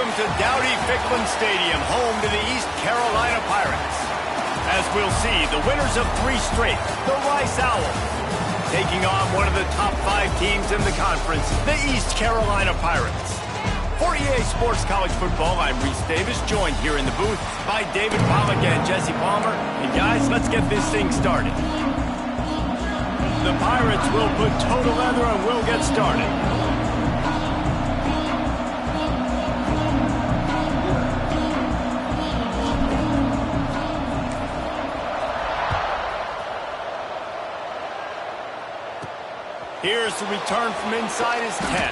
Welcome to Dowdy-Ficklen Stadium, home to the East Carolina Pirates. As we'll see, the winners of 3 straight, the Rice Owls, taking on one of the top 5 teams in the conference, the East Carolina Pirates. For EA Sports College Football, I'm Reese Davis, joined here in the booth by David Pollack and Jesse Palmer. And guys, let's get this thing started. The Pirates will put toe to leather and we'll get started. Here's the return from inside his 10.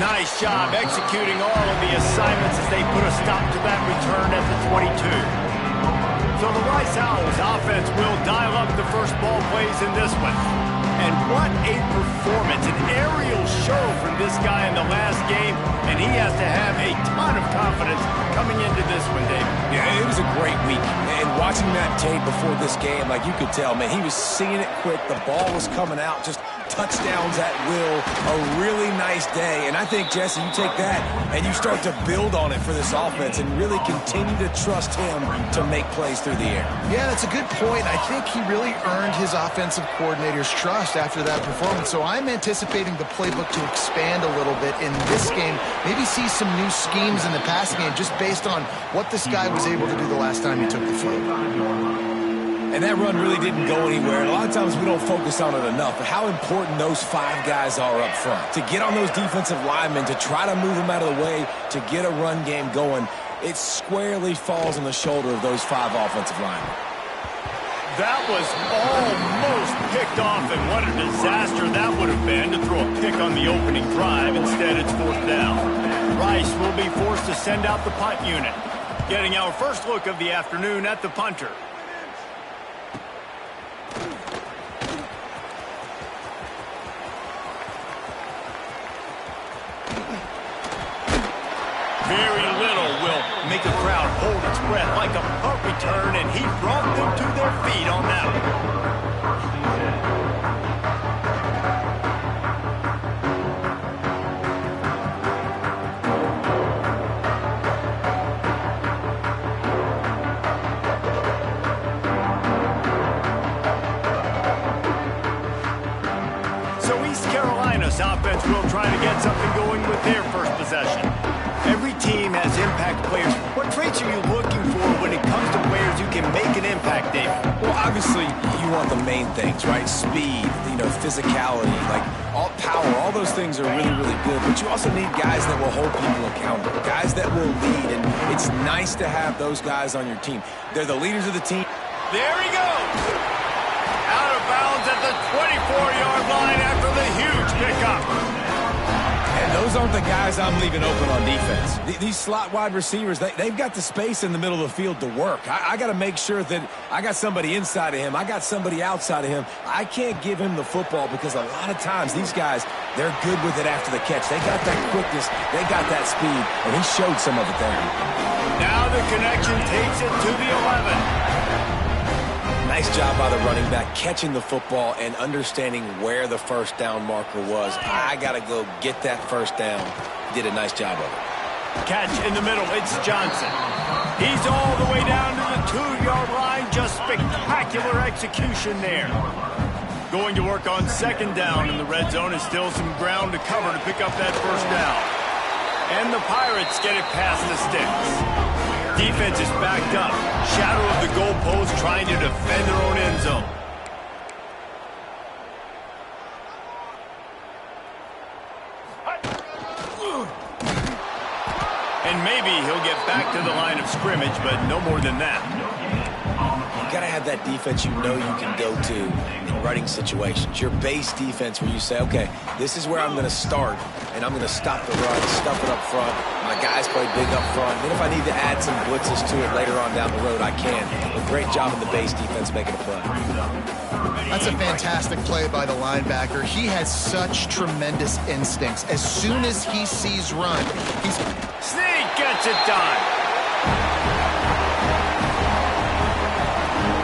Nice job executing all of the assignments as they put a stop to that return at the 22. So the Rice Owls offense will dial up the first ball plays in this one. And what a performance, an aerial show from this guy in the last game, and he has to have a ton of confidence coming into this one, Dave. Yeah, it was a great week. And watching that tape before this game, like you could tell, man, he was seeing it quick. The ball was coming out, just touchdowns at will. A really nice day. And I think, Jesse, you take that and you start to build on it for this offense and really continue to trust him to make plays through the air. Yeah, that's a good point. I think he really earned his offensive coordinator's trust after that performance. So I'm anticipating the playbook to expand a little bit in this game. Maybe see some new schemes in the passing game just based on what this guy was able to do the last time he took the field. And that run really didn't go anywhere. And a lot of times we don't focus on it enough, but how important those 5 guys are up front. To get on those defensive linemen, to try to move them out of the way, to get a run game going, it squarely falls on the shoulder of those 5 offensive linemen. That was almost picked off, and what a disaster that would have been to throw a pick on the opening drive. Instead, it's 4th down. Rice will be forced to send out the punt unit. Getting our first look of the afternoon at the punter. Very little will make a crowd hold its breath like a punt return, and he brought them to their feet on that So East Carolina's offense will try to get something going with their first possession. Every team has impact players. What traits are you looking for when it comes to players who can make an impact, David? Well, obviously, you want the main things, right? Speed, physicality, like all power, all those things are really, really good. But you also need guys that will hold people accountable, guys that will lead. And it's nice to have those guys on your team. They're the leaders of the team. There he goes. Out of bounds at the 24-yard line after the huge pickup. And those aren't the guys I'm leaving open on defense. These slot wide receivers, they've got the space in the middle of the field to work. I got to make sure that I got somebody inside of him. I got somebody outside of him. I can't give him the football because a lot of times these guys, they're good with it after the catch. They got that quickness. They got that speed, and he showed some of it there. Now the connection takes it to the 11. Nice job by the running back catching the football and understanding where the first down marker was. I got to go get that first down. Did a nice job of it. Catch in the middle. It's Johnson. He's all the way down to the 2-yard line. Just spectacular execution there. Going to work on 2nd down in the red zone. Is still some ground to cover to pick up that first down. And the Pirates get it past the sticks. Defense is backed up. Shadow of the goalpost trying to defend their own end zone. And maybe he'll get back to the line of scrimmage, but no more than that. You got to have that defense you know you can go to in running situations. Your base defense where you say, okay, this is where I'm going to start, and I'm going to stop the run, stuff it up front. My guys play big up front. Then if I need to add some blitzes to it later on down the road, I can. A great job in the base defense making a play. That's a fantastic play by the linebacker. He has such tremendous instincts. As soon as he sees run, he's... Sneak gets it done.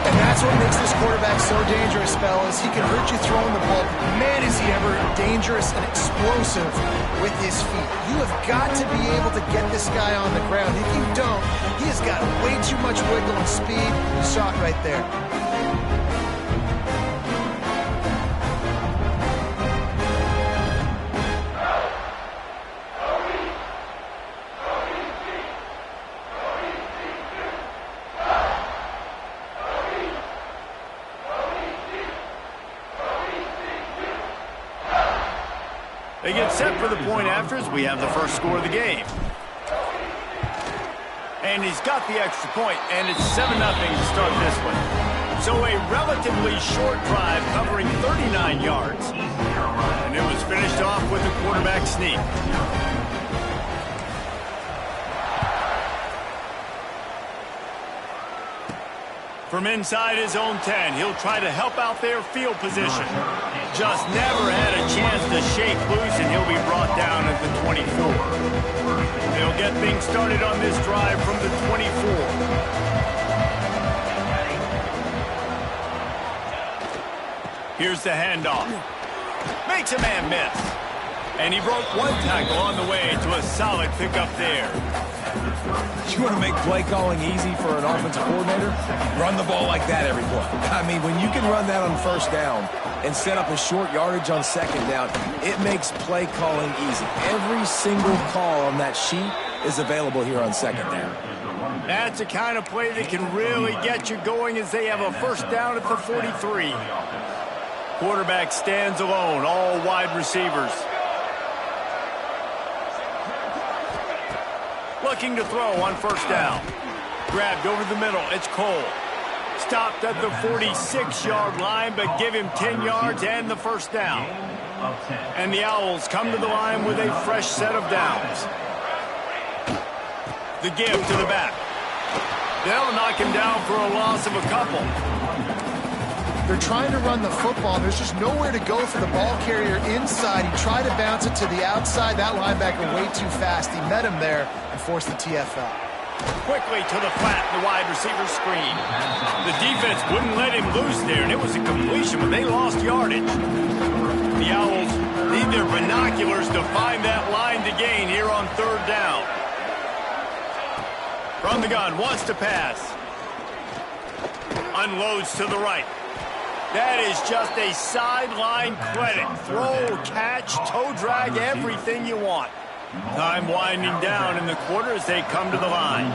And that's That's what makes this quarterback so dangerous, fellas. He can hurt you throwing the ball. Man, is he ever dangerous and explosive with his feet. You have got to be able to get this guy on the ground. If you don't, he has got way too much wiggle and speed. You saw it right there. They get set for the point after as we have the first score of the game. And he's got the extra point, and it's 7-0 to start this one. So a relatively short drive covering 39 yards. And it was finished off with a quarterback sneak. From inside his own 10, he'll try to help out their field position. Just never had a chance to shake loose, and he'll be brought down at the 24. They'll get things started on this drive from the 24. Here's the handoff. Makes a man miss. And he broke one tackle on the way to a solid pickup there. You want to make play calling easy for an offensive coordinator? Run the ball like that every play. I mean, when you can run that on first down and set up a short yardage on second down, it makes play calling easy. Every single call on that sheet is available here on second down. That's a kind of play that can really get you going as they have a first down at the 43. Quarterback stands alone, all wide receivers. Looking to throw on first down. Grabbed over the middle. It's Cole. Stopped at the 46-yard line, but give him 10 yards and the first down. And the Owls come to the line with a fresh set of downs. The give to the back. They'll knock him down for a loss of a couple. They're trying to run the football, and there's just nowhere to go for the ball carrier inside. He tried to bounce it to the outside. That linebacker way too fast. He met him there and forced the TFL. Quickly to the flat, the wide receiver screen. The defense wouldn't let him loose there, and it was a completion, but they lost yardage. The Owls need their binoculars to find that line to gain here on third down. From the gun, wants to pass. Unloads to the right. That is just a sideline credit. Throw, catch, toe drag, everything you want. Time winding down in the quarter as they come to the line.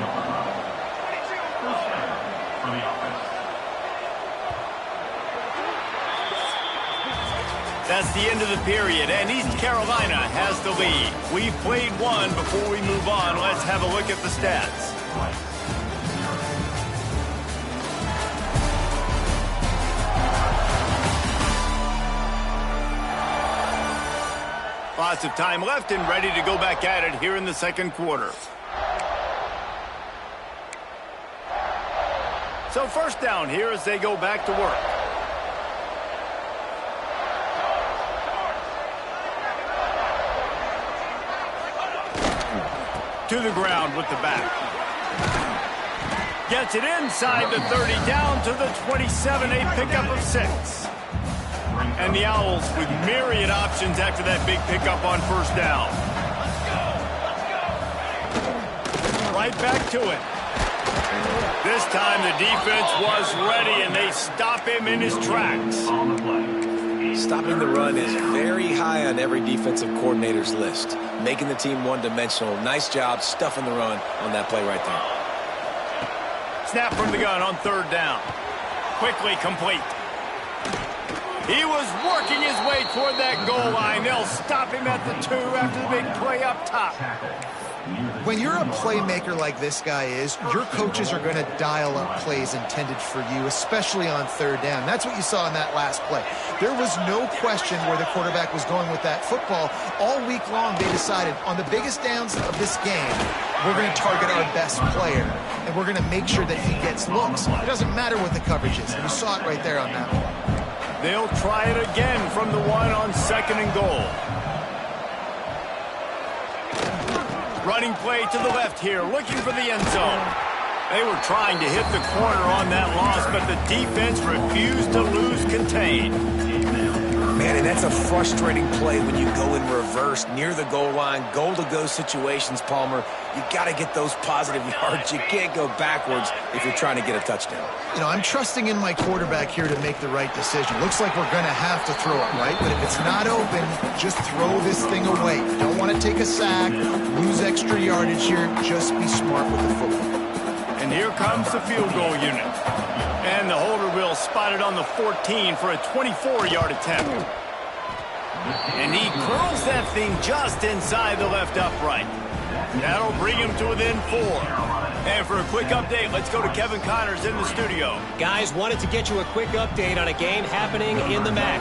That's the end of the period, and East Carolina has the lead. We've played one. Before we move on, let's have a look at the stats. Lots of time left and ready to go back at it here in the second quarter. So first down here as they go back to work. To the ground with the back. Gets it inside the 30, down to the 27, a pickup of 6. And the Owls with myriad options after that big pickup on first down. Right back to it. This time the defense was ready, and they stop him in his tracks. Stopping the run is very high on every defensive coordinator's list. Making the team one-dimensional. Nice job stuffing the run on that play right there. Snap from the gun on third down. Quickly complete. He was working his way toward that goal line. They'll stop him at the 2 after the big play up top. When you're a playmaker like this guy is, your coaches are going to dial up plays intended for you, especially on third down. That's what you saw in that last play. There was no question where the quarterback was going with that football. All week long, they decided on the biggest downs of this game, we're going to target our best player, and we're going to make sure that he gets looks. It doesn't matter what the coverage is. And you saw it right there on that one. They'll try it again from the 1 on second and goal. Running play to the left here, looking for the end zone. They were trying to hit the corner on that loss, but the defense refused to lose contain. Man, and that's a frustrating play when you go in reverse near the goal line, goal-to-go situations, Palmer. You got to get those positive yards. You can't go backwards if you're trying to get a touchdown. You know, I'm trusting in my quarterback here to make the right decision. Looks like we're going to have to throw it, right? But if it's not open, just throw this thing away. You don't want to take a sack, lose extra yardage here. Just be smart with the football. And here comes the field goal unit. And the holder will spot it on the 14 for a 24-yard attempt. And he curls that thing just inside the left upright. That'll bring him to within 4. And for a quick update, let's go to Kevin Connors in the studio. Guys, wanted to get you a quick update on a game happening in the MAC.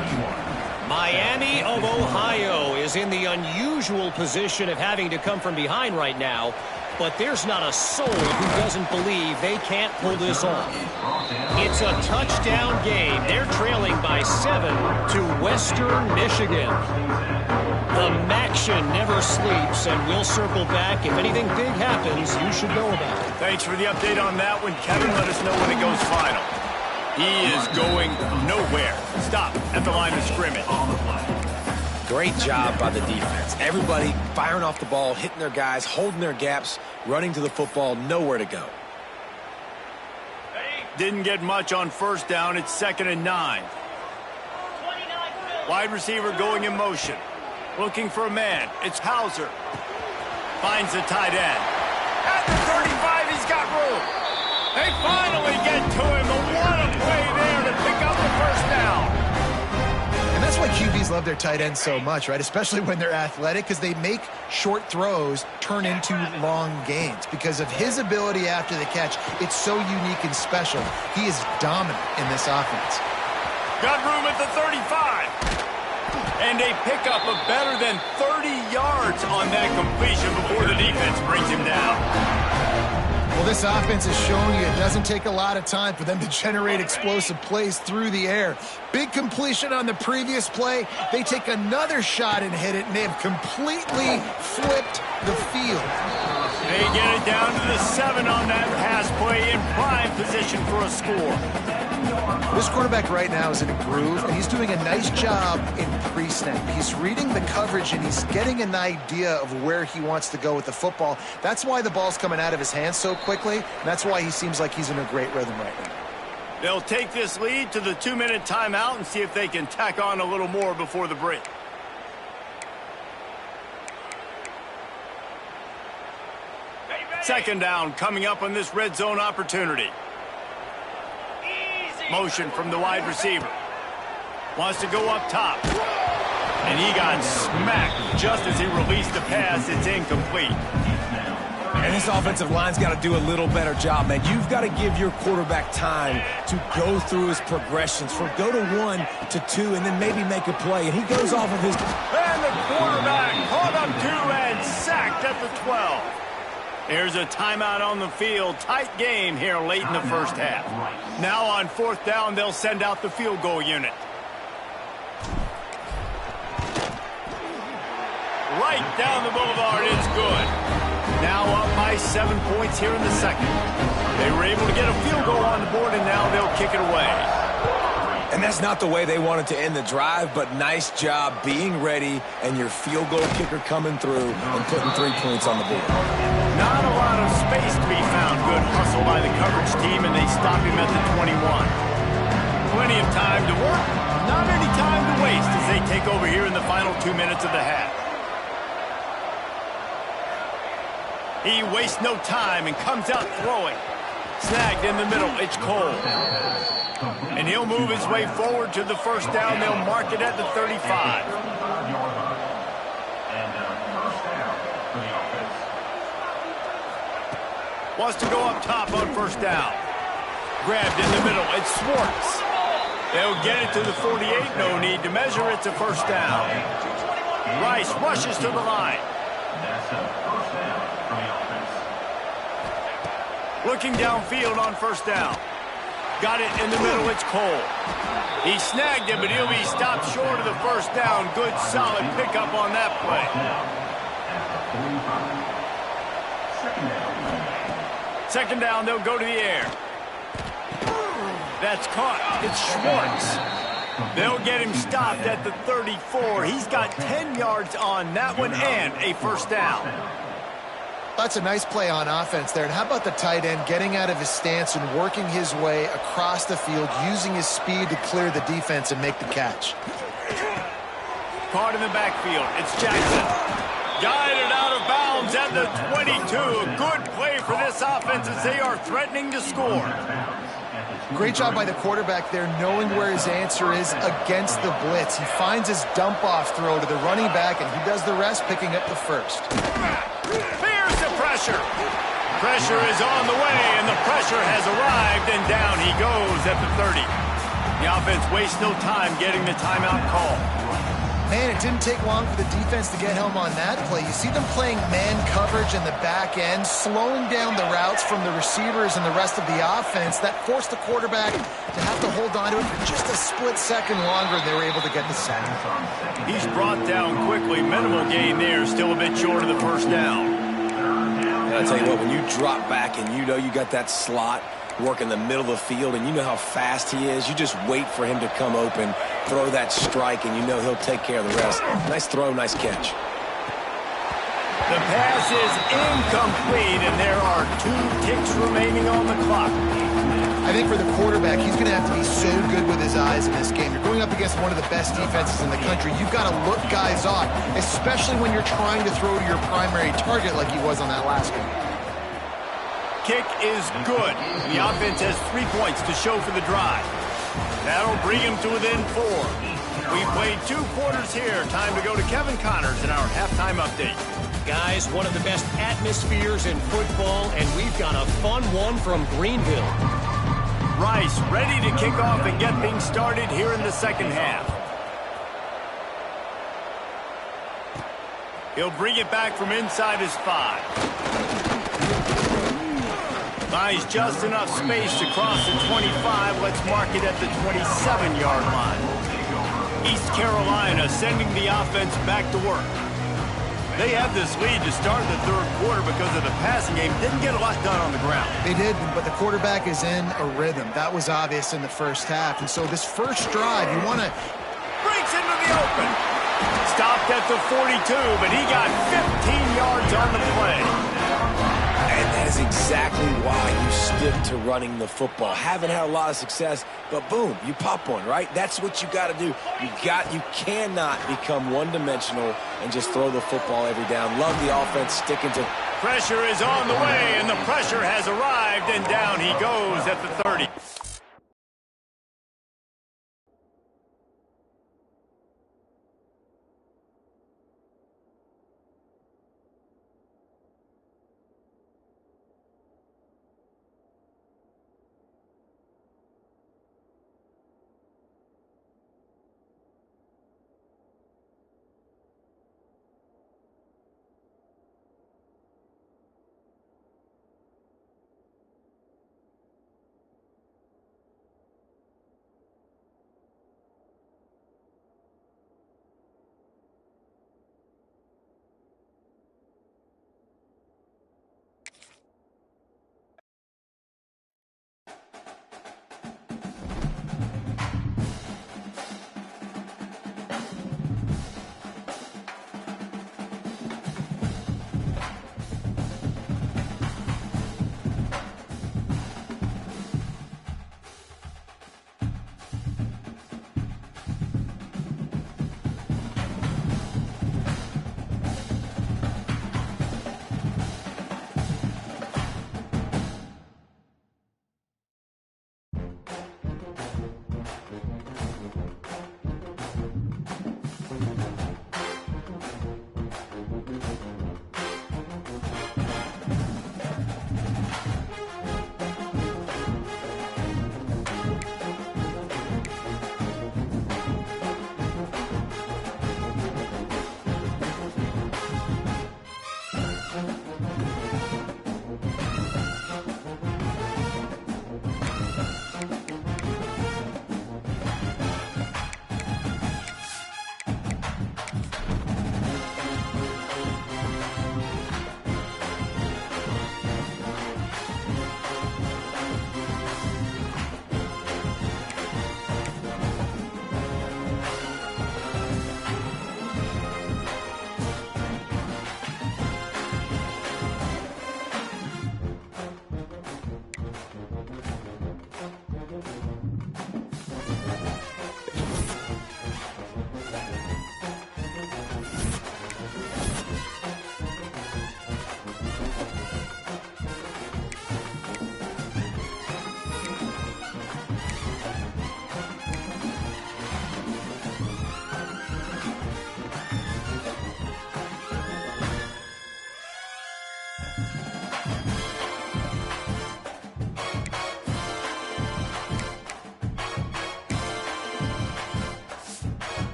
Miami of Ohio is in the unusual position of having to come from behind right now, but there's not a soul who doesn't believe they can't pull this off. It's a touchdown game. They're trailing by 7 to Western Michigan. The MACtion never sleeps, and we'll circle back. If anything big happens, you should know about it. Thanks for the update on that one, Kevin. Let us know when it goes final. He is going nowhere. Stop at the line of scrimmage. Great job by the defense. Everybody firing off the ball, hitting their guys, holding their gaps, running to the football, nowhere to go. Didn't get much on first down. It's 2nd and 9. Wide receiver going in motion. Looking for a man. It's Hauser. Finds the tight end. At the 35, he's got room. They finally get to him. What a play there to pick up the first down. And that's why QBs love their tight ends so much, right? Especially when they're athletic, because they make short throws turn into long gains. Because of his ability after the catch, it's so unique and special. He is dominant in this offense. Got room at the 35. And a pickup of better than 30 yards on that completion before the defense brings him down. Well, this offense is showing you it doesn't take a lot of time for them to generate explosive plays through the air. Big completion on the previous play. They take another shot and hit it, and they have completely flipped the field. They get it down to the 7 on that pass play in prime position for a score. This quarterback right now is in a groove, and he's doing a nice job in pre-snap. He's reading the coverage, and he's getting an idea of where he wants to go with the football. That's why the ball's coming out of his hands so quickly, and that's why he seems like he's in a great rhythm right now. They'll take this lead to the 2-minute timeout and see if they can tack on a little more before the break. Second down coming up on this red zone opportunity. Motion from the wide receiver. Wants to go up top. And he got smacked just as he released the pass. It's incomplete. And this offensive line's got to do a little better job, man. You've got to give your quarterback time to go through his progressions from go to 1 to 2 and then maybe make a play. And he goes off of his... And the quarterback caught up 2 and sacked at the 12. There's a timeout on the field. Tight game here late in the first half. Now on 4th down, they'll send out the field goal unit. Right down the boulevard, it's good. Now up by 7 points here in the second. They were able to get a field goal on the board, and now they'll kick it away. And that's not the way they wanted to end the drive, but nice job being ready and your field goal kicker coming through and putting 3 points on the board. Not a lot of space to be found. Good hustle by the coverage team, and they stop him at the 21. Plenty of time to work, not any time to waste as they take over here in the final 2 minutes of the half. He wastes no time and comes out throwing. Snagged in the middle, it's Cole. And he'll move his way forward to the first down. They'll mark it at the 35. Wants to go up top on first down. Grabbed in the middle, it's Schwartz. They'll get it to the 48, no need to measure, it's a first down. Rice rushes to the line. Looking downfield on first down. Got it in the middle, it's Cole. He snagged it, but he'll be stopped short of the first down. Good, solid pickup on that play. Second down, they'll go to the air. That's caught. It's Schwartz. They'll get him stopped at the 34. He's got 10 yards on that one and a first down. That's a nice play on offense there. And how about the tight end getting out of his stance and working his way across the field, using his speed to clear the defense and make the catch. Caught in the backfield. It's Jackson. Guided out of bounds at the 22. A good play for this offense as they are threatening to score. Great job by the quarterback there, knowing where his answer is against the blitz. He finds his dump-off throw to the running back, and he does the rest, picking up the first. Fears the pressure. Pressure is on the way, and the pressure has arrived, and down he goes at the 30. The offense wastes no time getting the timeout call. Man, it didn't take long for the defense to get home on that play. You see them playing man coverage in the back end, slowing down the routes from the receivers and the rest of the offense. That forced the quarterback to have to hold on to it for just a split second longer, and they were able to get the sack. He's brought down quickly. Minimal gain there, still a bit short of the first down. And I'll tell you what, when you drop back and you know you got that slot work in the middle of the field and you know how fast he is, you just wait for him to come open, throw that strike, and you know he'll take care of the rest. Nice throw, nice catch. The pass is incomplete, and there are 2 ticks remaining on the clock. I think for the quarterback, he's going to have to be so good with his eyes in this game. You're going up against one of the best defenses in the country. You've got to look guys off, especially when you're trying to throw to your primary target like he was on that last one. Kick is good. The offense has 3 points to show for the drive. That'll bring him to within 4. We played 2 quarters here. Time to go to Kevin Connors in our halftime update. Guys, one of the best atmospheres in football, and we've got a fun one from Greenville. Rice ready to kick off and get things started here in the second half. He'll bring it back from inside his 5. Buys just enough space to cross the 25. Let's mark it at the 27-yard line. East Carolina sending the offense back to work. They had this lead to start the third quarter because of the passing game. Didn't get a lot done on the ground. They did, but the quarterback is in a rhythm. That was obvious in the first half. And so this first drive, you want to... Breaks into the open. Stopped at the 42, but he got 15 yards on the play. And that is exactly why you stick to running the football. Haven't had a lot of success, but boom, you pop one, right? That's what you got to do. You cannot become one-dimensional and just throw the football every down. Love the offense sticking to. Pressure is on the way, and the pressure has arrived, and down he goes at the 30.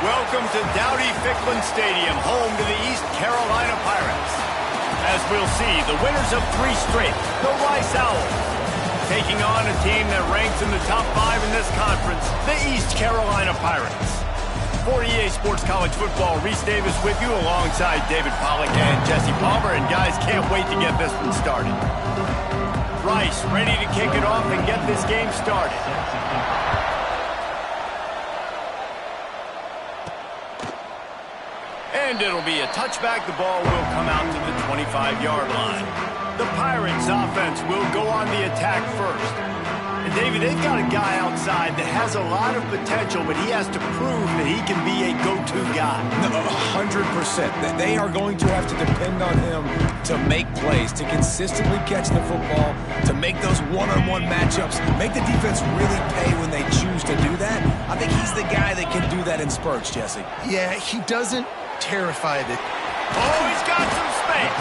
Welcome to Dowdy-Ficklen Stadium, home to the East Carolina Pirates. As we'll see, the winners of 3 straight, the Rice Owls, taking on a team that ranks in the top 5 in this conference, the East Carolina Pirates. For EA Sports College Football, Reese Davis with you alongside David Pollack and Jesse Palmer, and guys, can't wait to get this one started. Rice ready to kick it off and get this game started. And it'll be a touchback. The ball will come out to the 25-yard line. The Pirates offense will go on the attack first. And David, they've got a guy outside that has a lot of potential, but he has to prove that he can be a go-to guy. 100%. They are going to have to depend on him to make plays, to consistently catch the football, to make those one-on-one matchups, make the defense really pay when they choose to do that. I think he's the guy that can do that in spurts, Jesse. Yeah, he doesn't terrify the... Oh, he's got some space.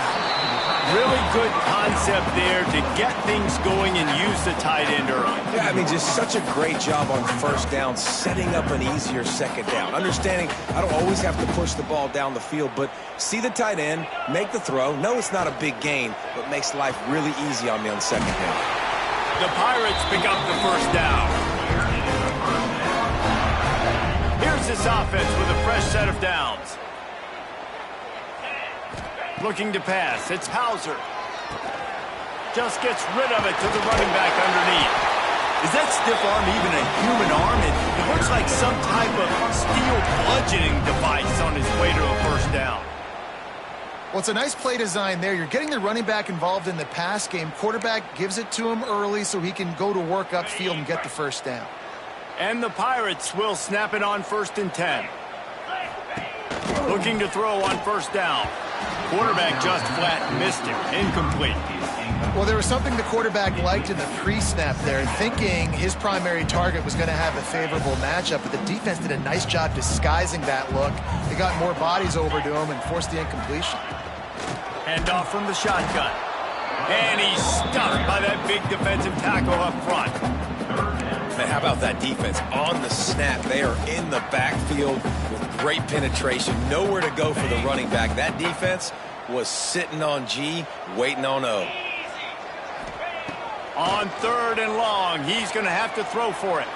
Really good concept there to get things going and use the tight end early. Yeah, I mean, just such a great job on first down, setting up an easier second down. Understanding I don't always have to push the ball down the field, but see the tight end, make the throw. No, it's not a big gain, but makes life really easy on me on second down. The Pirates pick up the first down. Here's this offense with a fresh set of downs. Looking to pass. It's Hauser. Just gets rid of it to the running back underneath. Is that stiff arm even a human arm? It looks like some type of steel bludgeoning device on his way to a first down. Well, it's a nice play design there. You're getting the running back involved in the pass game. Quarterback gives it to him early so he can go to work upfield and get the first down. And the Pirates will snap it on 1st and 10. Looking to throw on first down. Quarterback just flat missed it. Incomplete. Well, there was something the quarterback liked in the pre-snap there, thinking his primary target was going to have a favorable matchup, but the defense did a nice job disguising that look. They got more bodies over to him and forced the incompletion. Handoff from the shotgun. And he's stuffed by that big defensive tackle up front. Man, how about that defense? On the snap, they are in the backfield with great penetration. Nowhere to go for the running back. That defense was sitting on G, waiting on O. On 3rd and long, he's going to have to throw for it.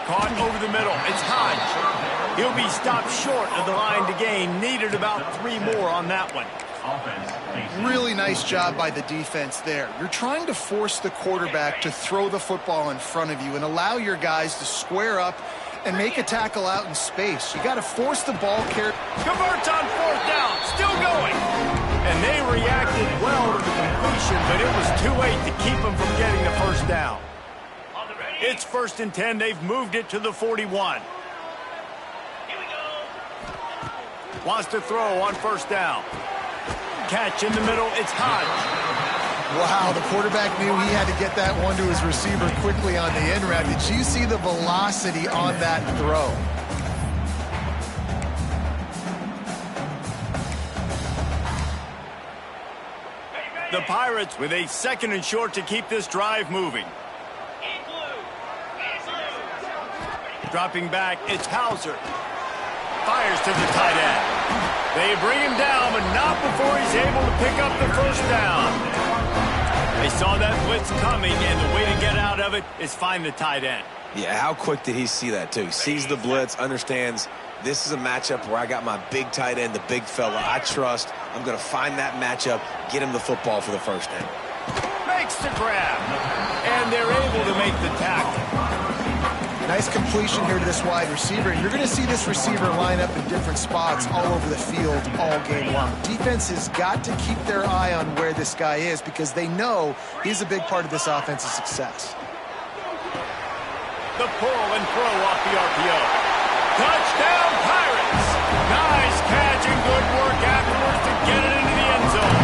Caught over the middle. It's Hodge. He'll be stopped short of the line to gain. Needed about 3 more on that one. Really nice job by the defense there. You're trying to force the quarterback to throw the football in front of you and allow your guys to square up and make a tackle out in space. You got to force the ball carrier. Converts on 4th down. Still going. And they reacted well to the completion, but it was too late to keep them from getting the first down. It's 1st and 10. They've moved it to the 41. Wants to throw on first down. Catch in the middle. It's Hodge. Wow, the quarterback knew he had to get that one to his receiver quickly on the end route. Did you see the velocity on that throw? The Pirates with a 2nd and short to keep this drive moving. Dropping back, it's Hauser. Fires to the tight end. They bring him down, but not before he's able to pick up the first down. They saw that blitz coming, and the way to get out of it is find the tight end. Yeah, how quick did he see that, too? Sees the blitz, understands this is a matchup where I got my big tight end, the big fella I trust. I'm going to find that matchup, get him the football for the first down. Makes the grab. And and they're able to make the tackle. Nice completion here to this wide receiver. And you're going to see this receiver line up in different spots all over the field all game long. Defense has got to keep their eye on where this guy is because they know he's a big part of this offense's success. The pull and throw off the RPO. Touchdown, Pirates! Nice catch and good work afterwards to get it into the end zone.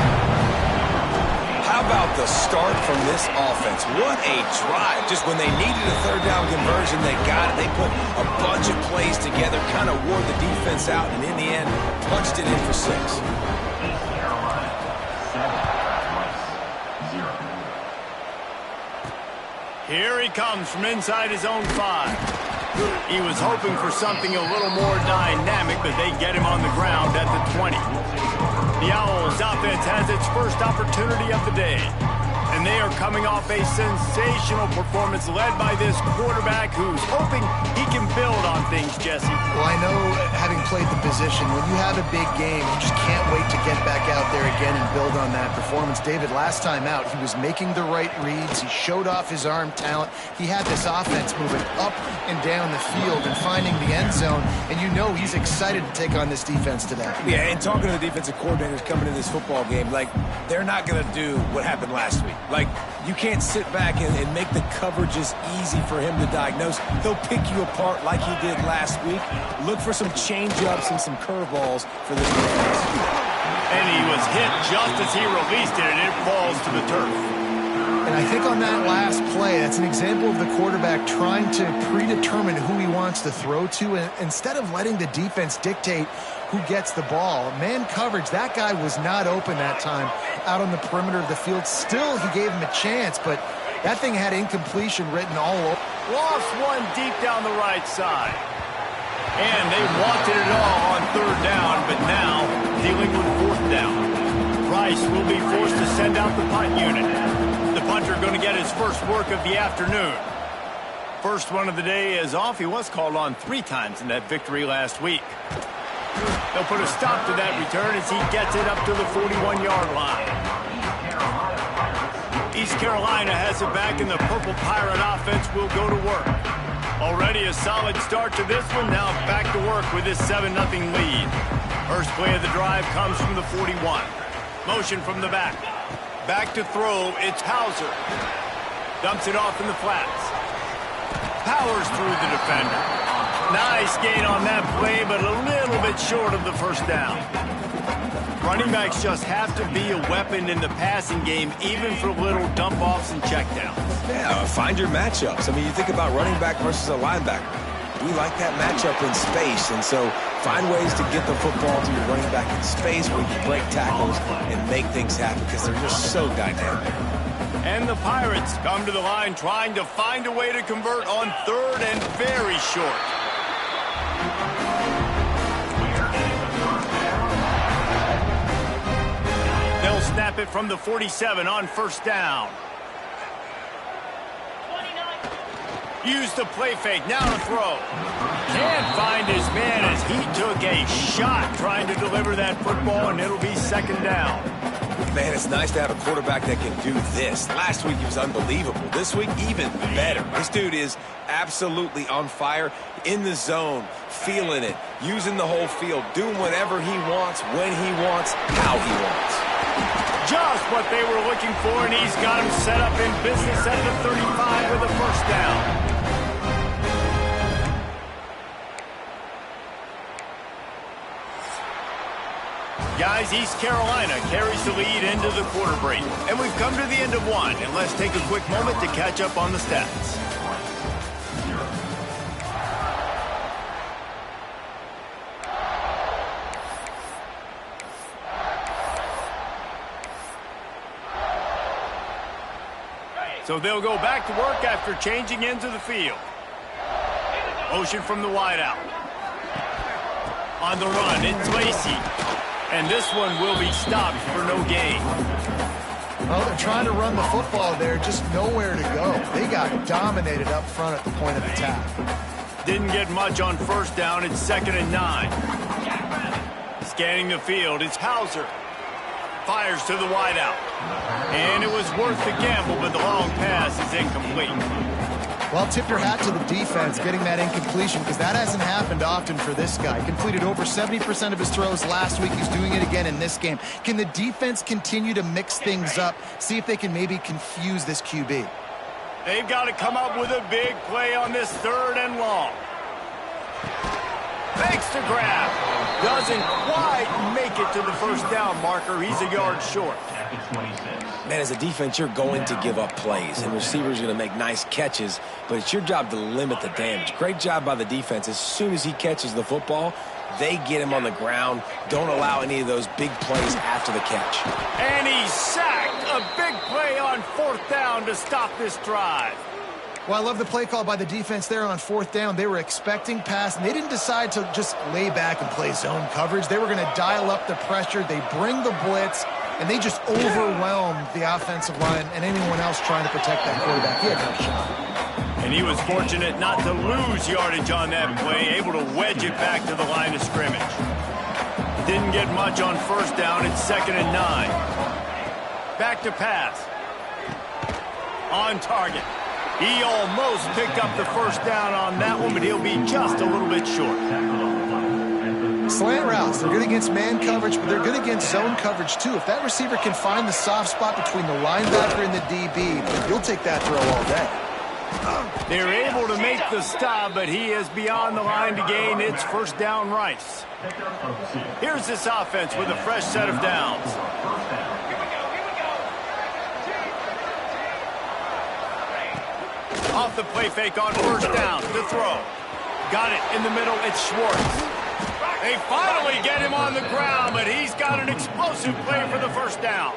How about the start from this offense? What a drive. Just when they needed a third down conversion, they got it. They put a bunch of plays together, kind of wore the defense out, and in the end, punched it in for 6. Here he comes from inside his own 5. He was hoping for something a little more dynamic, but they get him on the ground at the 20. The Owls offense has its first opportunity of the day. And they are coming off a sensational performance led by this quarterback who's hoping he can build on things, Jesse. Well, I know, having played the position, when you have a big game, you just can't wait to get back out there again and build on that performance. David, last time out, he was making the right reads. He showed off his arm talent. He had this offense moving up and down the field and finding the end zone. And you know he's excited to take on this defense today. Yeah, and talking to the defensive coordinators coming into this football game, like, they're not going to do what happened last week. Like, you can't sit back and make the coverages easy for him to diagnose. He'll pick you apart like he did last week. Look for some change-ups and some curveballs for this defense. And he was hit just as he released it, and it falls to the turf. And I think on that last play, that's an example of the quarterback trying to predetermine who he wants to throw to, and instead of letting the defense dictate who gets the ball. Man coverage, that guy was not open that time out on the perimeter of the field. Still, he gave him a chance, but that thing had incompletion written all over. Lost one deep down the right side. And they wanted it all on third down, but now dealing with fourth down. Price will be forced to send out the punt unit. The punter going to get his first work of the afternoon. First one of the day is off. He was called on 3 times in that victory last week. They'll put a stop to that return as he gets it up to the 41-yard line. East Carolina has it back, and the Purple Pirate offense will go to work. Already a solid start to this one. Now back to work with this 7-0 lead. First play of the drive comes from the 41. Motion from the back. Back to throw, it's Hauser. Dumps it off in the flats. Powers through the defender. Nice gain on that play, but a little bit short of the first down. Running backs just have to be a weapon in the passing game, even for little dump-offs and checkdowns. Yeah, find your matchups. I mean, you think about running back versus a linebacker. We like that matchup in space, and so find ways to get the football to your running back in space where you can break tackles and make things happen because they're just so dynamic. And the Pirates come to the line trying to find a way to convert on third and very short. They'll snap it from the 47 on first down. Use the play fake, now to throw. Can't find his man as he took a shot trying to deliver that football, and it'll be second down. Man, it's nice to have a quarterback that can do this. Last week he was unbelievable. This week, even better. This dude is absolutely on fire, in the zone, feeling it, using the whole field, doing whatever he wants, when he wants, how he wants. Just what they were looking for, and he's got him set up in business at the 35 with a first down. Guys, East Carolina carries the lead into the quarter break. And we've come to the end of one, and let's take a quick moment to catch up on the stats. So they'll go back to work after changing into the field. Motion from the wideout. On the run, it's Lacey. And this one will be stopped for no gain. Well, they're trying to run the football there, just nowhere to go. They got dominated up front at the point of attack. Didn't get much on first down. It's 2nd and 9. Scanning the field, it's Hauser. Fires to the wideout. And it was worth the gamble, but the long pass is incomplete. Well, tip your hat to the defense getting that incompletion, because that hasn't happened often for this guy. He completed over 70% of his throws last week. He's doing it again in this game. Can the defense continue to mix things up, see if they can maybe confuse this QB? They've got to come up with a big play on this 3rd and long. Fakes to grab. Doesn't quite make it to the first down marker. He's a yard short. Man, as a defense, you're going to give up plays, and receivers are going to make nice catches, but it's your job to limit the damage. Great job by the defense. As soon as he catches the football, they get him on the ground. Don't allow any of those big plays after the catch. And he's sacked. A big play on 4th down to stop this drive. Well, I love the play call by the defense there on 4th down. They were expecting pass, and they didn't decide to just lay back and play zone coverage. They were going to dial up the pressure. They bring the blitz, and they just overwhelmed the offensive line and anyone else trying to protect that quarterback. He had no shot. And he was fortunate not to lose yardage on that play, able to wedge it back to the line of scrimmage. Didn't get much on 1st down. It's 2nd and 9. Back to pass. On target. He almost picked up the 1st down on that one, but he'll be just a little bit short. Slant routes, they're good against man coverage, but they're good against zone coverage too. If that receiver can find the soft spot between the linebacker and the DB, you'll take that throw all day. They're able to make the stop, but he is beyond the line to gain. It's 1st down Rice. Here's this offense with a fresh set of downs. Off the play fake on 1st down. The throw. Got it in the middle. It's Schwartz. They finally get him on the ground, but he's got an explosive play for the 1st down.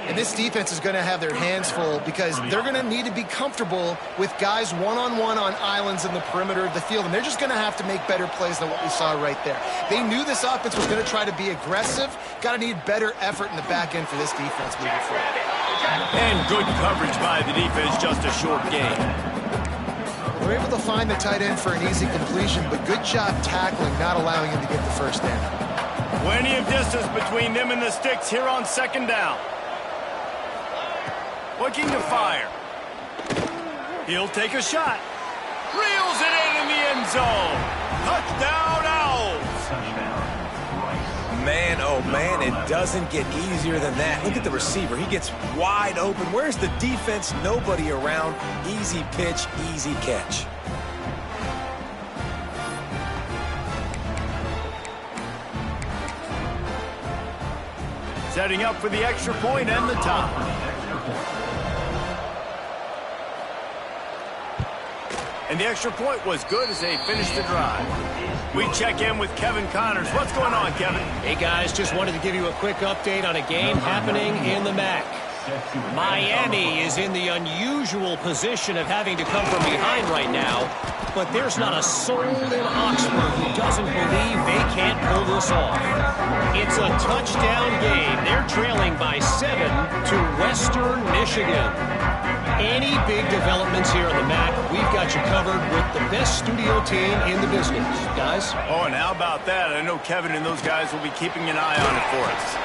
And this defense is going to have their hands full because they're going to need to be comfortable with guys one-on-one on islands in the perimeter of the field, and they're just going to have to make better plays than what we saw right there. They knew this offense was going to try to be aggressive. Got to need better effort in the back end for this defense moving forward. And good coverage by the defense, just a short gain. They're able to find the tight end for an easy completion, but good job tackling, not allowing him to get the 1st down. Plenty of distance between them and the sticks here on 2nd down. Looking to fire. He'll take a shot. Reels it in the end zone. Touchdown, Owls. Man, oh man, it doesn't get easier than that. Look at the receiver. He gets wide open. Where's the defense? Nobody around. Easy pitch, easy catch. Setting up for the extra point and the top. And the extra point was good as they finished the drive. We check in with Kevin Connors. What's going on, Kevin? Hey, guys, just wanted to give you a quick update on a game happening in the MAC. Miami is in the unusual position of having to come from behind right now, but there's not a soul in Oxford who doesn't believe they can't pull this off. It's a touchdown game. They're trailing by 7 to Western Michigan. Any big developments here in the MAC, we've got you covered with the best studio team in the business. Guys? Oh, and how about that? I know Kevin and those guys will be keeping an eye on it for us.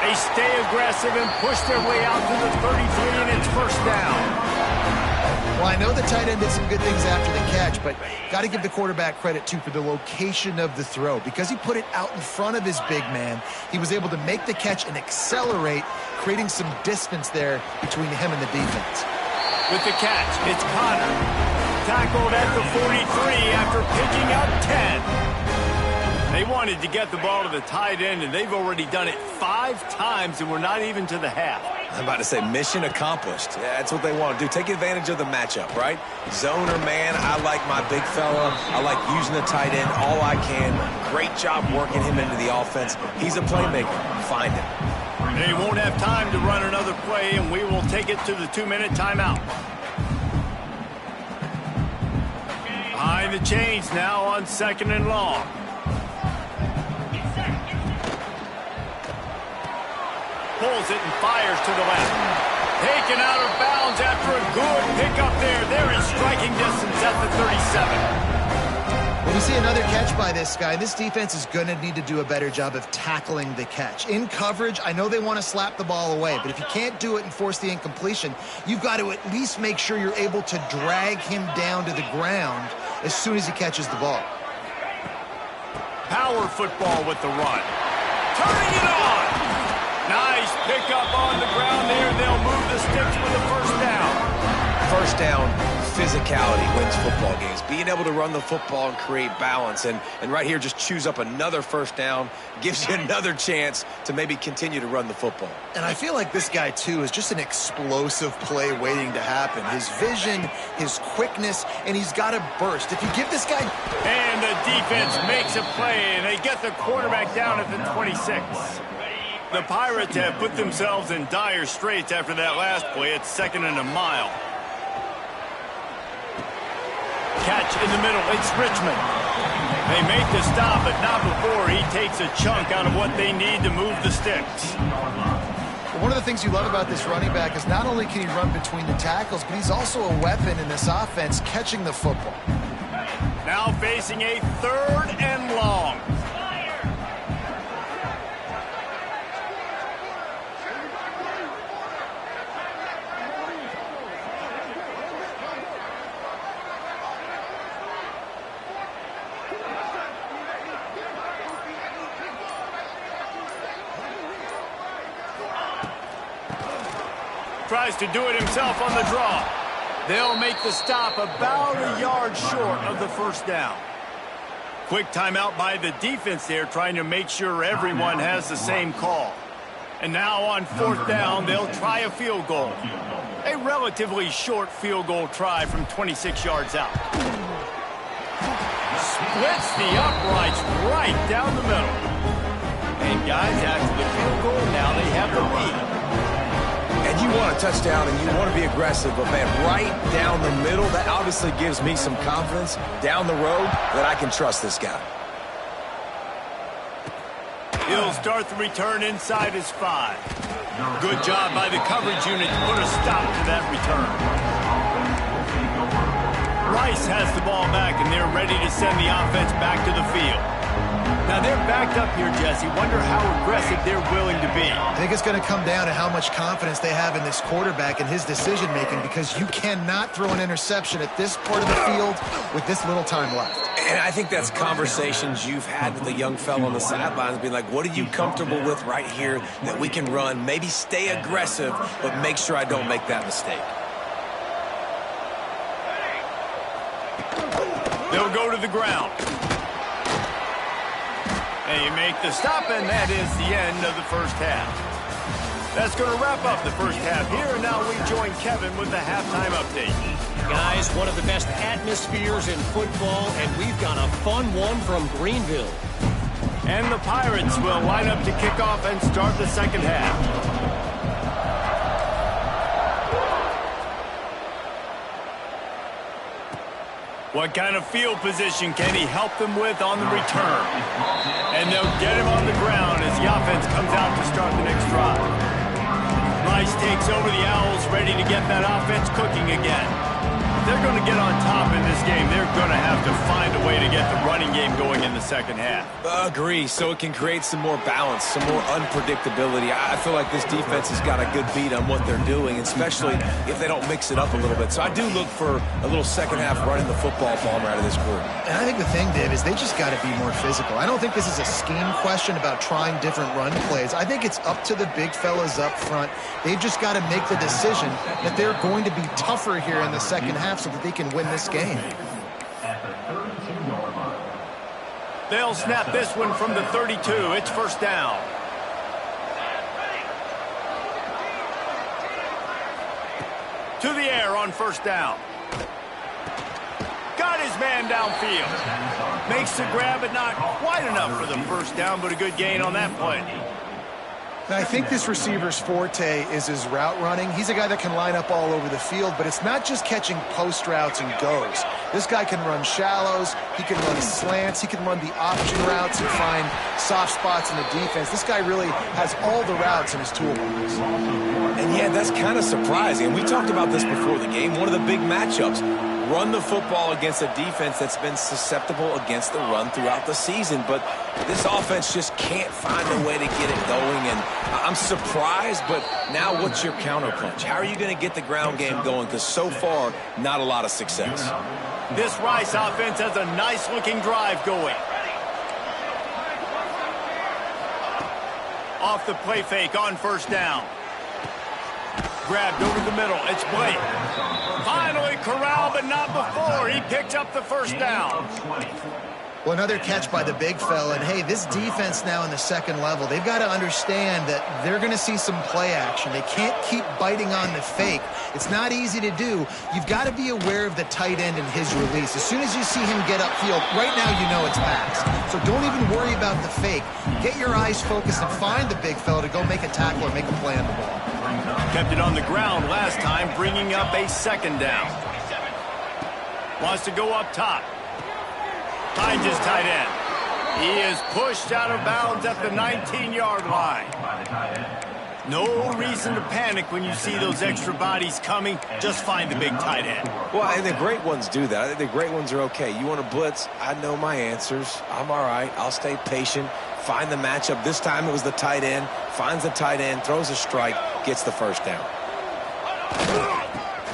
They stay aggressive and push their way out to the 33, and it's 1st down. Well, I know the tight end did some good things after the catch, but got to give the quarterback credit, too, for the location of the throw. Because he put it out in front of his big man, he was able to make the catch and accelerate, creating some distance there between him and the defense. With the catch, it's Connor. Tackled at the 43 after picking up 10. They wanted to get the ball to the tight end, and they've already done it 5 times, and we're not even to the half. I'm about to say mission accomplished. Yeah, that's what they want to do. Take advantage of the matchup, right? Zone or man, I like my big fella. I like using the tight end all I can. Great job working him into the offense. He's a playmaker. Find him. They won't have time to run another play, and we will take it to the 2-minute timeout. Behind the chains now on 2nd and long. Pulls it and fires to the left. Taken out of bounds after a good pickup there. They're in striking distance at the 37. And we see another catch by this guy. This defense is going to need to do a better job of tackling the catch. In coverage, I know they want to slap the ball away, but if you can't do it and force the incompletion, you've got to at least make sure you're able to drag him down to the ground as soon as he catches the ball. Power football with the run. Turning it on. Nice pickup on the ground there. They'll move the sticks with a first down. First down, physicality wins football games. Being able to run the football and create balance. And right here, just choose up another first down, gives you another chance to maybe continue to run the football. And I feel like this guy, too, is just an explosive play waiting to happen. His vision, his quickness, and he's got a burst. If you give this guy... And the defense makes a play, and they get the quarterback down at the 26. The Pirates have put themselves in dire straits after that last play. It's 2nd and a mile. Catch in the middle. It's Richmond. They make the stop, but not before he takes a chunk out of what they need to move the sticks. One of the things you love about this running back is not only can he run between the tackles, but he's also a weapon in this offense catching the football. Now facing a 3rd and long. Tries to do it himself on the draw. They'll make the stop about a yard short of the first down. Quick timeout by the defense there, trying to make sure everyone has the same call. And now on 4th down, they'll try a field goal. A relatively short field goal try from 26 yards out. Splits the uprights right down the middle. And guys, after the field goal, now they have the lead. And you want a touchdown and you want to be aggressive, but man, right down the middle, that obviously gives me some confidence down the road that I can trust this guy. He'll start the return inside his 5. Good job by the coverage unit to put a stop to that return. Rice has the ball back, and they're ready to send the offense back to the field. Now, they're backed up here, Jesse. Wonder how aggressive they're willing to be. I think it's going to come down to how much confidence they have in this quarterback and his decision-making, because you cannot throw an interception at this part of the field with this little time left. And I think that's conversations you've had with the young fellow on the sidelines, being like, what are you comfortable with right here that we can run? Maybe stay aggressive, but make sure I don't make that mistake. They'll go to the ground. They make the stop, and that is the end of the first half. That's going to wrap up the first half here, and now we join Kevin with the halftime update. Guys, one of the best atmospheres in football, and we've got a fun one from Greenville. And the Pirates will line up to kick off and start the second half. What kind of field position can he help them with on the return? And they'll get him on the ground as the offense comes out to start the next drive. Rice takes over the Owls, ready to get that offense cooking again. If they're going to get on top in this game, they're going to have to find a way to get the running game going in the second half. Agree, so it can create some more balance, some more unpredictability. I feel like this defense has got a good beat on what they're doing, especially if they don't mix it up a little bit. So I do look for a little second half running the football bomber out of this group. And I think the thing, Dave, is they just got to be more physical. I don't think this is a scheme question about trying different run plays. I think it's up to the big fellas up front. They've just got to make the decision that they're going to be tougher here in the second half so that they can win this game. They'll snap this one from the 32. It's first down. To the air on first down. Got his man downfield. Makes the grab, but not quite enough for the first down, but a good gain on that play. Now, I think this receiver's forte is his route running. He's a guy that can line up all over the field, but it's not just catching post routes and goes. This guy can run shallows, he can run slants, he can run the option routes and find soft spots in the defense. This guy really has all the routes in his toolbox. And yeah, that's kind of surprising. We talked about this before the game. One of the big matchups, run the football against a defense that's been susceptible against the run throughout the season. But this offense just can't find a way to get it going. And I'm surprised, but now what's your counterpunch? How are you going to get the ground game going? Because so far, not a lot of success. This Rice offense has a nice-looking drive going. Off the play fake on first down. Grabbed over the middle. It's Blake. Finally corralled, but not before. He picked up the first down. Well, another catch by the big fella. And, hey, this defense now in the second level, they've got to understand that they're going to see some play action. They can't keep biting on the fake. It's not easy to do. You've got to be aware of the tight end and his release. As soon as you see him get upfield, right now you know it's pass. So don't even worry about the fake. Get your eyes focused and find the big fella to go make a tackle or make a play on the ball. Kept it on the ground last time, bringing up a second down. Wants to go up top. Finds his tight end. He is pushed out of bounds at the 19-yard line. No reason to panic when you see those extra bodies coming. Just find the big tight end. Well, and the great ones do that. I think the great ones are okay. You want to blitz? I know my answers. I'm all right. I'll stay patient. Find the matchup. This time it was the tight end. Finds the tight end, throws a strike, gets the first down.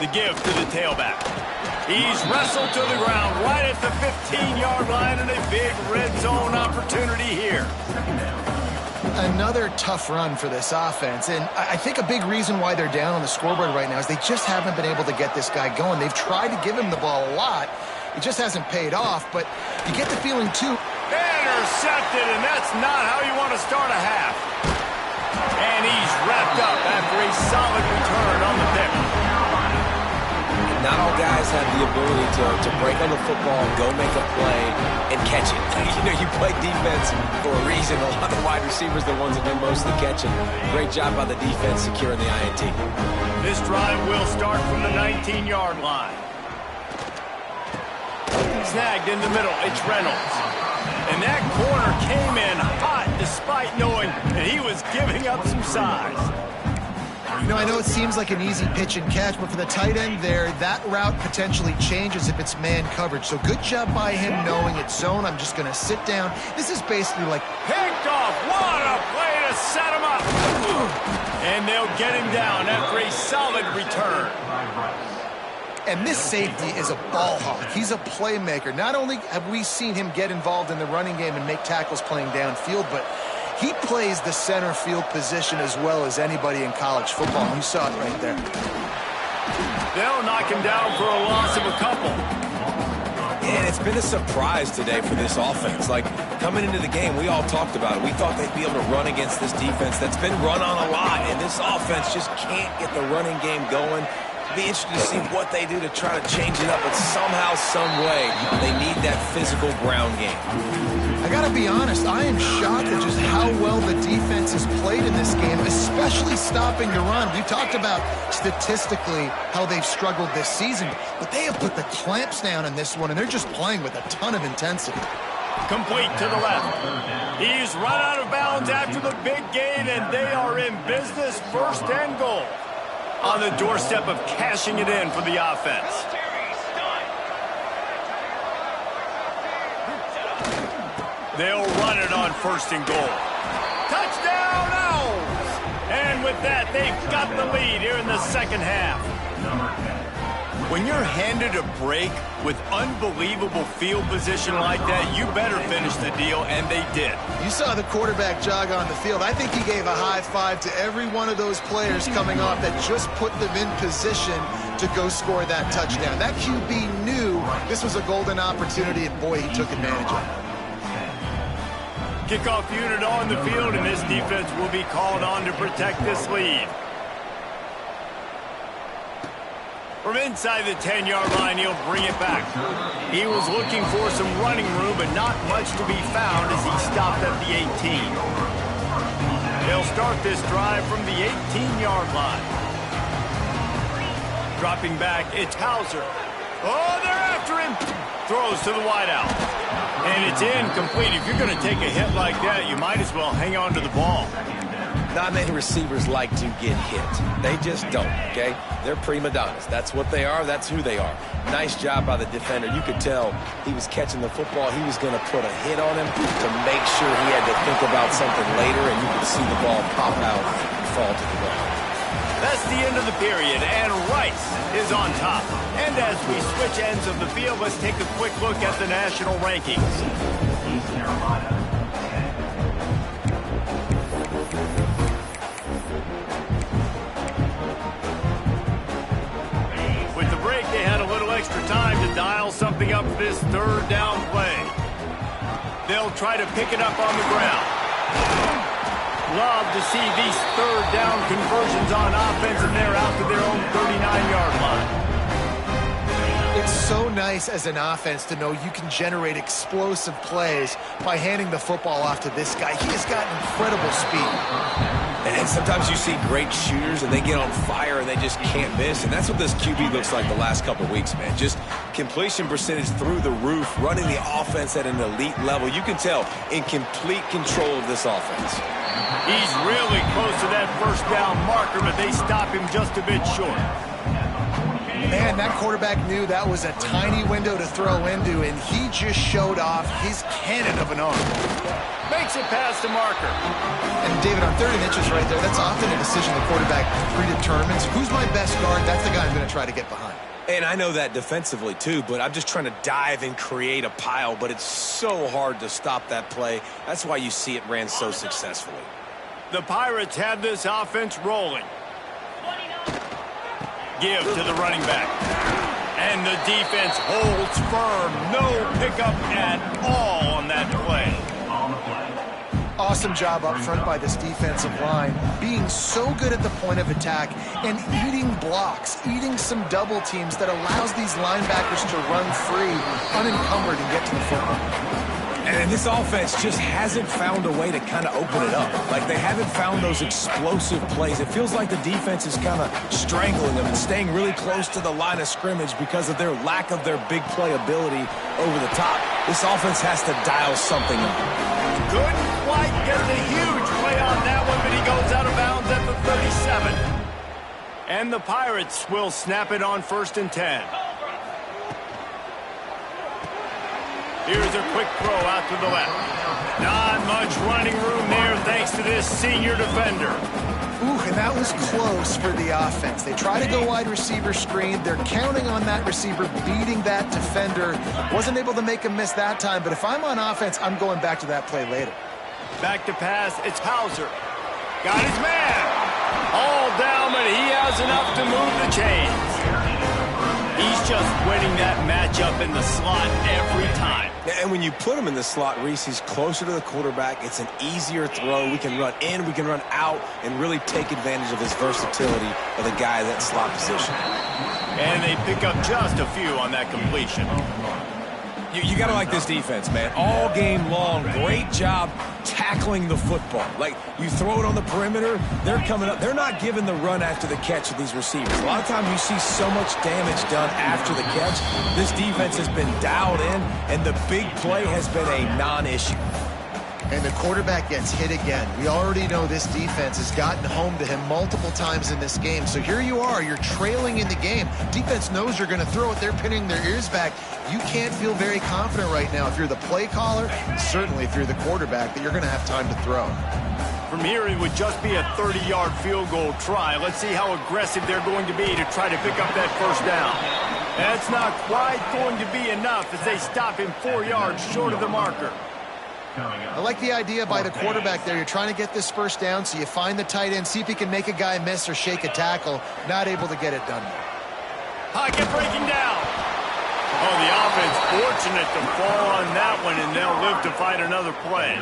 The give to the tailback. He's wrestled to the ground right at the 15-yard line, and a big red zone opportunity here. Another tough run for this offense, and I think a big reason why they're down on the scoreboard right now is they just haven't been able to get this guy going. They've tried to give him the ball a lot. It just hasn't paid off, but you get the feeling, too. Intercepted, and that's not how you want to start a half. And he's wrapped up after a solid return on the pick. Not all guys have the ability to break on the football, go make a play, and catch it. You know, you play defense for a reason. A lot of the wide receivers are the ones that do most of the catching. Great job by the defense securing the INT. This drive will start from the 19-yard line. Snagged in the middle. It's Reynolds. And that corner came in hot despite knowing that he was giving up some size. You know, I know it seems like an easy pitch and catch, but for the tight end there, that route potentially changes if it's man coverage. So good job by him knowing it's zone. I'm just going to sit down. This is basically like... Picked off. What a play to set him up. And they'll get him down after a solid return. And this safety is a ball hawk. He's a playmaker. Not only have we seen him get involved in the running game and make tackles playing downfield, but he plays the center field position as well as anybody in college football. You saw it right there. They'll knock him down for a loss of a couple. And it's been a surprise today for this offense. Like, coming into the game, we all talked about it. We thought they'd be able to run against this defense that's been run on a lot, and this offense just can't get the running game going. Be interested to see what they do to try to change it up, but somehow, some way, they need that physical ground game. I gotta be honest, I am shocked at just how well the defense has played in this game, especially stopping the run. You talked about statistically how they've struggled this season, but they have put the clamps down in this one, and they're just playing with a ton of intensity. Complete to the left. He's run out of bounds after the big gain, and they are in business, first and goal. On the doorstep of cashing it in for the offense. They'll run it on first and goal. Touchdown, Owls! And with that, they've got the lead here in the second half. When you're handed a break with unbelievable field position like that, you better finish the deal, and they did. You saw the quarterback jog on the field. I think he gave a high five to every one of those players coming off that just put them in position to go score that touchdown. That QB knew this was a golden opportunity, and boy, he took advantage of it. Kickoff unit on the field, and this defense will be called on to protect this lead. From inside the 10-yard line, he'll bring it back. He was looking for some running room, but not much to be found as he stopped at the 18. They'll start this drive from the 18-yard line. Dropping back, it's Hauser. Oh, they're after him. Throws to the wideout. And it's incomplete. If you're going to take a hit like that, you might as well hang on to the ball. Not many receivers like to get hit. They just don't, okay? They're prima donnas. That's what they are. That's who they are. Nice job by the defender. You could tell he was catching the football. He was going to put a hit on him to make sure he had to think about something later, and you could see the ball pop out and fall to the ground. That's the end of the period, and Rice is on top. And as we switch ends of the field, let's take a quick look at the national rankings. East Carolina. With the break, they had a little extra time to dial something up for this third down play. They'll try to pick it up on the ground. Love to see these third down conversions on offense, and they're out to their own 39-yard line. It's so nice as an offense to know you can generate explosive plays by handing the football off to this guy. He has got incredible speed. And sometimes you see great shooters, and they get on fire, and they just can't miss. And that's what this QB looks like the last couple of weeks, man. Just completion percentage through the roof, running the offense at an elite level. You can tell in complete control of this offense. He's really close to that first down marker, but they stop him just a bit short. Man, that quarterback knew that was a tiny window to throw into, and he just showed off his cannon of an arm. Makes it past the marker. And David, on 3rd and inches right there, that's often a decision the quarterback predetermines. Who's my best guard? That's the guy I'm going to try to get behind. And I know that defensively, too, but I'm just trying to dive and create a pile, but it's so hard to stop that play. That's why you see it ran so successfully. The Pirates have this offense rolling. Give to the running back. And the defense holds firm. No pickup at all on that play. Awesome job up front by this defensive line, being so good at the point of attack and eating blocks, eating some double teams that allows these linebackers to run free, unencumbered, and get to the football. And this offense just hasn't found a way to kind of open it up. Like, they haven't found those explosive plays. It feels like the defense is kind of strangling them and staying really close to the line of scrimmage because of their lack of their big play ability over the top. This offense has to dial something up. Couldn't quite get the huge play on that one, but he goes out of bounds at the 37. And the Pirates will snap it on 1st and 10. Here's a quick throw out to the left. Not much running room there thanks to this senior defender. Ooh, and that was close for the offense. They try to go wide receiver screen. They're counting on that receiver beating that defender. Wasn't able to make him miss that time, but if I'm on offense, I'm going back to that play later. Back to pass, it's Hauser. Got his man. All down, but he has enough to move the chains. He's just winning that matchup in the slot every time. And when you put him in the slot, Reese, he's closer to the quarterback. It's an easier throw. We can run in, we can run out, and really take advantage of his versatility of the guy in that slot position. And they pick up just a few on that completion. You got to like this defense, man. All game long, great job tackling the football. Like, you throw it on the perimeter, they're coming up. They're not giving the run after the catch of these receivers. A lot of times you see so much damage done after the catch. This defense has been dialed in, and the big play has been a non-issue. And the quarterback gets hit again. We already know this defense has gotten home to him multiple times in this game. So here you are, you're trailing in the game. Defense knows you're going to throw it. They're pinning their ears back. You can't feel very confident right now if you're the play caller, certainly if you're the quarterback, that you're going to have time to throw. From here, it would just be a 30-yard field goal try. Let's see how aggressive they're going to be to try to pick up that first down. That's not quite going to be enough as they stop him 4 yards short of the marker. I like the idea by the quarterback there. You're trying to get this first down, so you find the tight end, see if he can make a guy miss or shake a tackle. Not able to get it done. Pocket breaking down. Oh, the offense fortunate to fall on that one, and they'll live to fight another play.